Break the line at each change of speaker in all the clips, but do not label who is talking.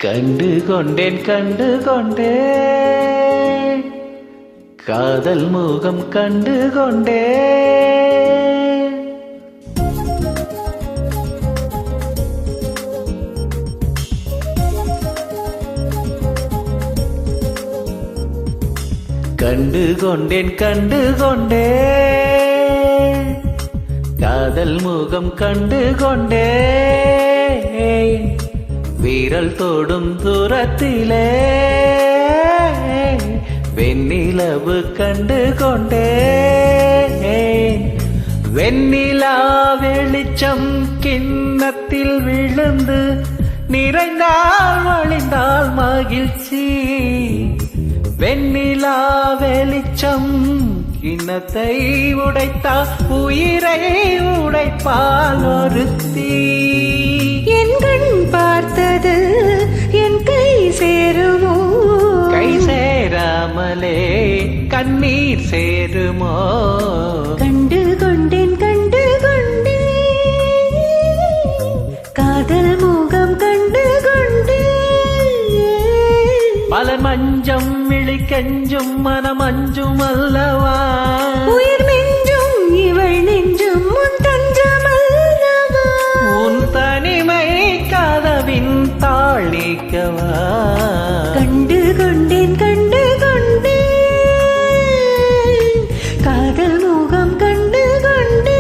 கண்டு கொண்டேன் கண்டு கொண்டேன் காதல் முகம் கண்டு கொண்டேன். கண்டு கொண்டேன் கண்டு கொண்டேன் காதல் முகம் கண்டு கொண்டேன். வீரல் தோடும் தூரத்திலே வெண்ணிலவு கண்டு கொண்டேன். வெண்ணிலா வெளிச்சம் கிண்ணத்தில் விழுந்து நிறைந்தால் வழிந்தால் மகிழ்ச்சி. வெண்ணிலா வெளிச்சம் கிண்ணத்தை உடைத்தால் உயிரை உடைப்பால் ஒருத்தி.
என் கண் பார்த்தது என் கை சேருமோ?
கை சேராமலே கண்ணீர் சேருமோ?
கண்டு கொண்டேன் கண்டு கொண்டேன் காதல் முகம் கண்டு கொண்டேன்.
பலர் மஞ்சம் விழி கெஞ்சும் மனம் அஞ்சும் அல்லவா?
உயிர் மெஞ்சும் இவள் நெஞ்சும் உன் தஞ்சம் அல்லவா?
உன் தனிமை கதவின் தாழிக்கவா?
கண்டு கொண்டேன் கண்டு கொண்டேன் காதல் முகம் கண்டு கொண்டேன்.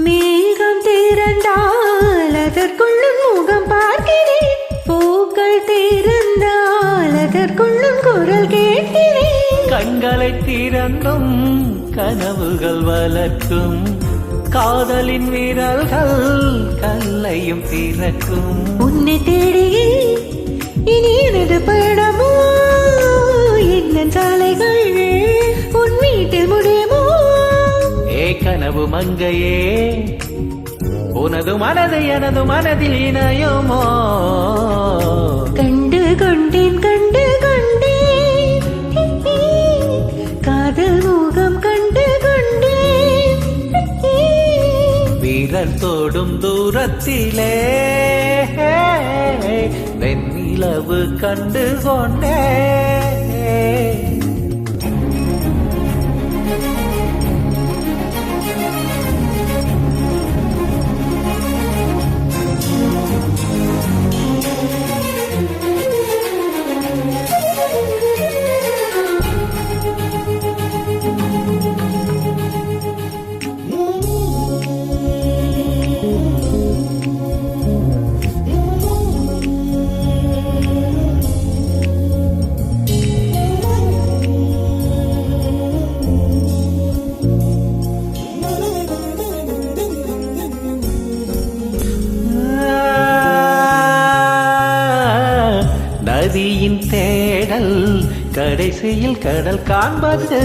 மேகம் திறந்தால் அதற்குள்ளும் முகம் பார்க்கிறேன். பூக்கள் திறந்தால் அதற்குள்ளும் குரல் கேட்கிறேன்.
கண்களை திறந்தும் கனவுகள் வளர்க்கும் காதலின் வீரர்கள் கல்லையும் திறக்கும்.
உன்னை தேடியே இனி எனது பயணமோ? என்ன சாலைகள் உன் வீட்டில் முடியுமோ?
ஏ கனவு மங்கையே உனது மனது எனது மனதில் இணையுமோ?
கண்டு கொண்டேன் கண்டு கொண்டேன் காதல் முகம் கண்டு கொண்டேன்.
வீரர் தோடும் தூரத்திலே வெண்ணிலவு கண்டு கொண்டேன். நதியின் தேடல் கடைசியில் கடல் காண்பது.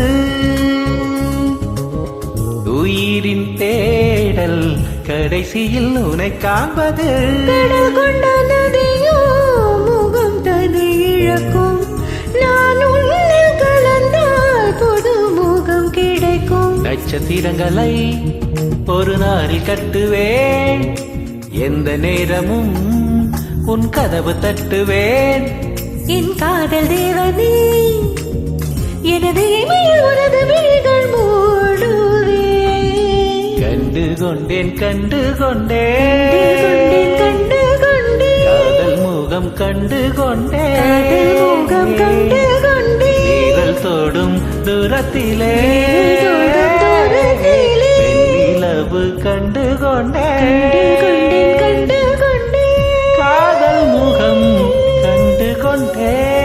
உயிரின் தேடல் கடைசியில் உன்னை காண்பது.
கடல் கொண்ட நதியோ முகம் தன்னை இழக்கும். நான் உன்னில் கலந்தால் புது முகம் கிடைக்கும்.
நட்சத்திரங்களை ஒரு நாளில் கட்டுவேன். எந்த நேரமும் உன் கதவு தட்டுவேன்.
என் காதல் தேவனே எனது இமையில் உனது விழிகள் மூடுவேன்.
கண்டு கொண்டேன் கண்டு
கொண்டேன் கண்டு கொண்டேன்
காதல் முகம் கண்டு
காதல் முகம் கண்டு கொண்டேன்.
வீரல் தோடும் தூரத்திலே வெண்ணிலவு கண்டு கொண்டேன்.
கண்டு கொண்டேன்
காதல் முகம் கண்டு கொண்டேன்.